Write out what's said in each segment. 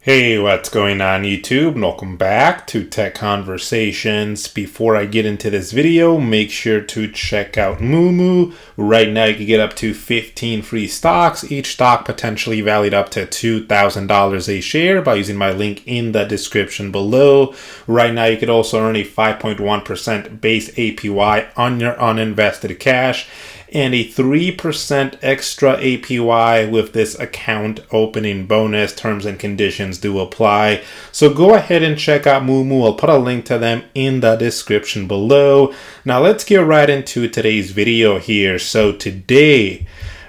Hey, what's going on YouTube? Welcome back to Tech Conversations. Before I get into this video, make sure to check out Moomoo. Right now you can get up to 15 free stocks, each stock potentially valued up to $2,000 a share by using my link in the description below. Right now you could also earn a 5.1% base APY on your uninvested cash and a 3% extra APY with this account opening bonus. Terms and conditions do apply. So go ahead and check out Moomoo. I'll put a link to them in the description below. Now let's get right into today's video here. So today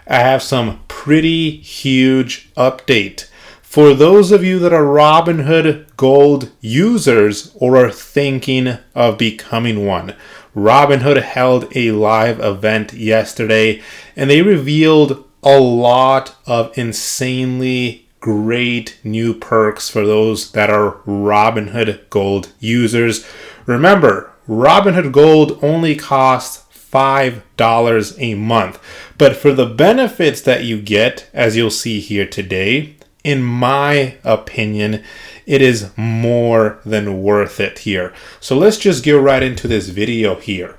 I have some pretty huge update. For those of you that are Robinhood Gold users or are thinking of becoming one, Robinhood held a live event yesterday and they revealed a lot of insanely great new perks for those that are Robinhood Gold users. Remember, Robinhood Gold only costs $5 a month, but for the benefits that you get, as you'll see here today, in my opinion, it is more than worth it here. So let's just get right into this video here.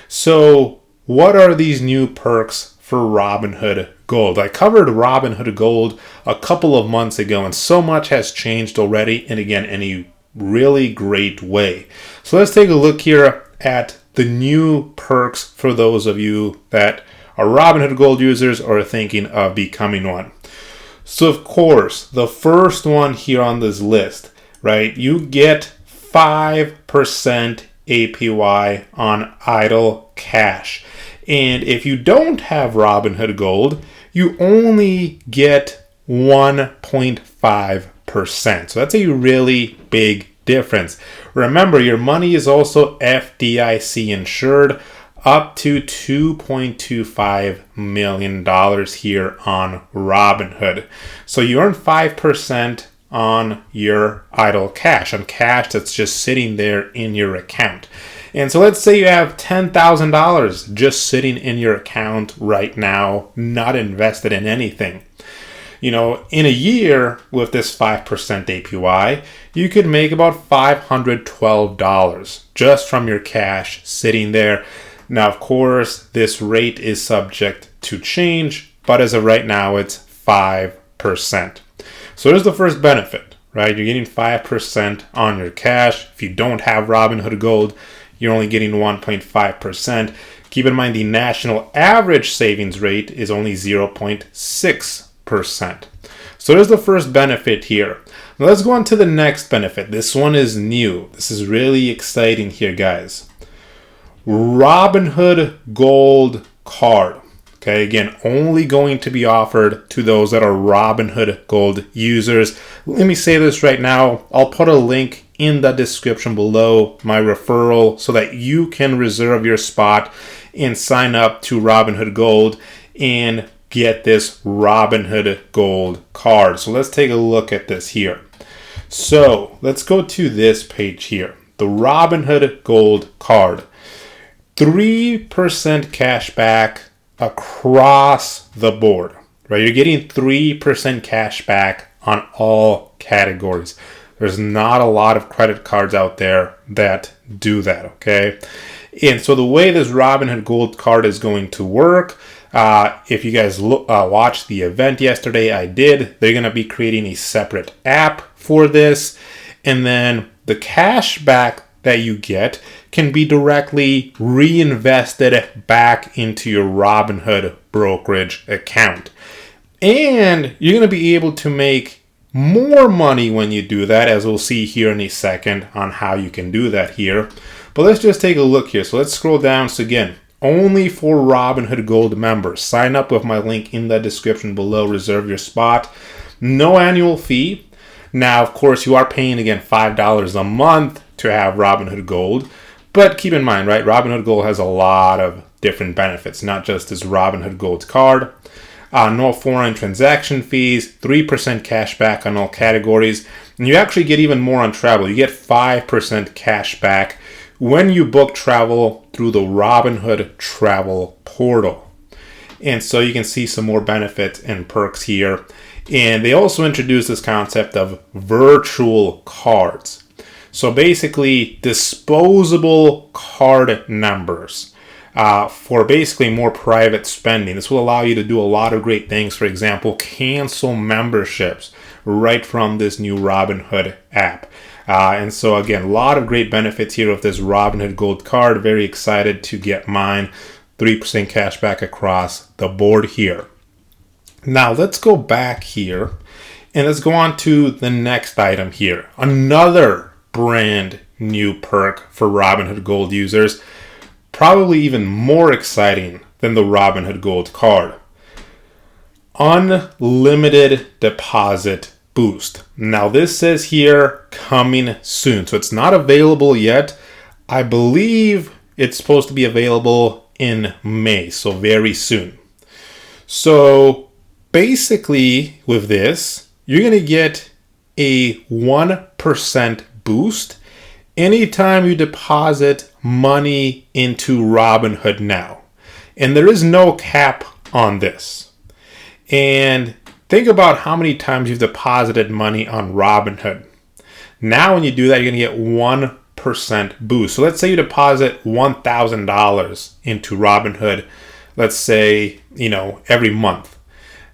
So what are these new perks for Robinhood Gold? I covered Robinhood Gold a couple of months ago and so much has changed already, and again, in a really great way. So let's take a look here at the new perks for those of you that are Robinhood Gold users or are thinking of becoming one. So of course, the first one here on this list, right, you get 5% APY on idle cash. And if you don't have Robinhood Gold, you only get 1.5%. So that's a really big difference. Remember, your money is also FDIC insured, up to $2.25 million here on Robinhood. So you earn 5% on your idle cash, on cash that's just sitting there in your account. And so let's say you have $10,000 just sitting in your account right now, not invested in anything. You know, in a year with this 5% APY, you could make about $512 just from your cash sitting there. Now, of course, this rate is subject to change, but as of right now, it's 5%. So there's the first benefit, right? You're getting 5% on your cash. If you don't have Robinhood Gold, you're only getting 1.5%. Keep in mind the national average savings rate is only 0.6%. So there's the first benefit here. Now let's go on to the next benefit. This one is new. This is really exciting here, guys. Robinhood Gold Card. Okay, again, only going to be offered to those that are Robinhood Gold users. Let me say this right now. I'll put a link in the description below, my referral, so that you can reserve your spot and sign up to Robinhood Gold and get this Robinhood Gold card. So let's take a look at this here. So let's go to this page here, the Robinhood Gold card. 3% cash back across the board, right? You're getting 3% cash back on all categories. There's not a lot of credit cards out there that do that, okay? And so the way this Robinhood Gold card is going to work, if you guys watched the event yesterday, I did. They're going to be creating a separate app for this. And then the cash back that you get can be directly reinvested back into your Robinhood brokerage account. And you're going to be able to make more money when you do that, as we'll see here in a second on how you can do that here. But let's just take a look here. So let's scroll down. So again, only for Robinhood Gold members. Sign up with my link in the description below. Reserve your spot. No annual fee. Now, of course, you are paying, again, $5 a month to have Robinhood Gold. But keep in mind, right, Robinhood Gold has a lot of different benefits, not just this Robinhood Gold card. No foreign transaction fees, 3% cash back on all categories. And you actually get even more on travel. You get 5% cash back when you book travel through the Robinhood travel portal. And so you can see some more benefits and perks here. And they also introduced this concept of virtual cards. So basically, disposable card numbers for basically more private spending. This will allow you to do a lot of great things. For example, cancel memberships right from this new Robinhood app. And so again, a lot of great benefits here of this Robinhood Gold card. Very excited to get mine. 3% cash back across the board here. Now let's go back here and let's go on to the next item here. Another brand new perk for Robinhood Gold users. Probably even more exciting than the Robinhood Gold card. Unlimited deposit boost. Now this says here coming soon. So it's not available yet. I believe it's supposed to be available in May. So very soon. So basically with this, you're going to get a 1% boost anytime you deposit money into Robinhood now. And there is no cap on this. And think about how many times you've deposited money on Robinhood. Now when you do that, you're going to get 1% boost. So let's say you deposit $1,000 into Robinhood, let's say, every month.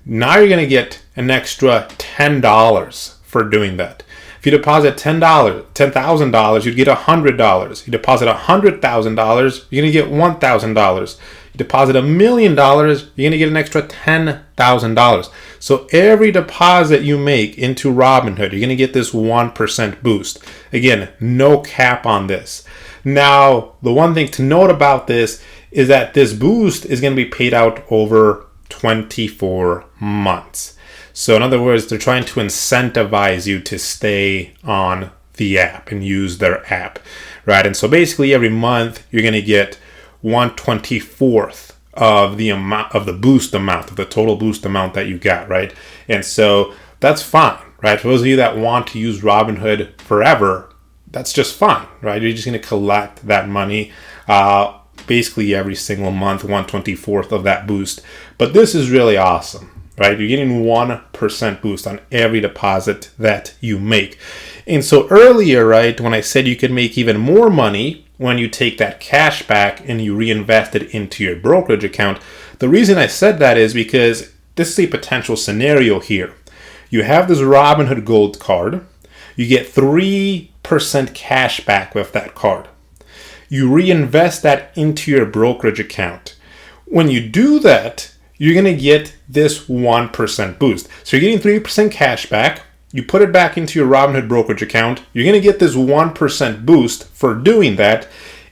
Now you're going to get an extra $10 for doing that. If you deposit $10,000, you'd get $100. You deposit $100,000, you're going to get $1,000. You deposit $1 million, you're going to get an extra $10,000. So every deposit you make into Robinhood, you're going to get this 1% boost. Again, no cap on this. Now, the one thing to note about this is that this boost is going to be paid out over 24 months. So in other words, they're trying to incentivize you to stay on the app and use their app, right? And so basically every month you're going to get 1/24th of the amount of the boost amount, of the total boost amount that you got, right? And so that's fine, right? For those of you that want to use Robinhood forever, that's just fine, right? You're just going to collect that money basically every single month, 1/24th of that boost. But this is really awesome. Right? You're getting 1% boost on every deposit that you make. And so earlier, right, when I said you could make even more money when you take that cash back and you reinvest it into your brokerage account, the reason I said that is because this is a potential scenario here. You have this Robinhood Gold card. You get 3% cash back with that card. You reinvest that into your brokerage account. When you do that, you're going to get this 1% boost. So you're getting 3% cash back. You put it back into your Robinhood brokerage account. You're going to get this 1% boost for doing that.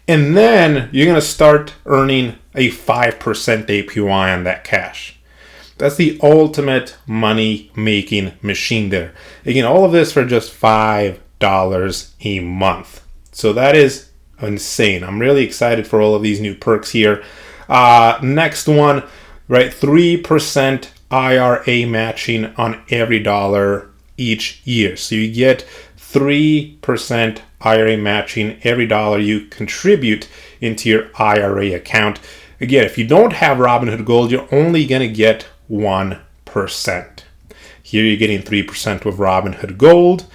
And then you're going to start earning a 5% APY on that cash. That's the ultimate money-making machine there. Again, all of this for just $5 a month. So that is insane. I'm really excited for all of these new perks here. Next one. Right, 3% IRA matching on every dollar each year. So you get 3% IRA matching every dollar you contribute into your IRA account. Again, if you don't have Robinhood Gold, you're only going to get 1%. Here you're getting 3% with Robinhood Gold.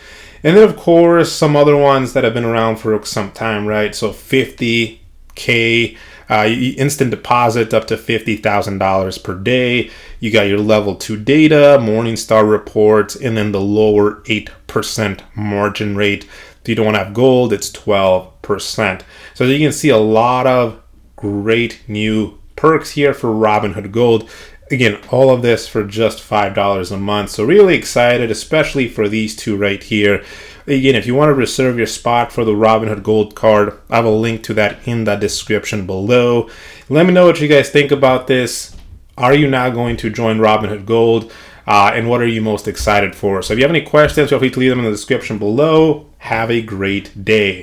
And then, of course, some other ones that have been around for some time, right? So 50K. Instant deposit up to $50,000 per day. You got your level 2 data, Morningstar reports, and then the lower 8% margin rate. If you don't have gold, it's 12%. So you can see a lot of great new perks here for Robinhood Gold. Again, all of this for just $5 a month. So really excited, especially for these two right here. Again, if you want to reserve your spot for the Robinhood Gold card, I have a link to that in the description below. Let me know what you guys think about this. Are you now going to join Robinhood Gold? And what are you most excited for? So if you have any questions, feel free to leave them in the description below. Have a great day.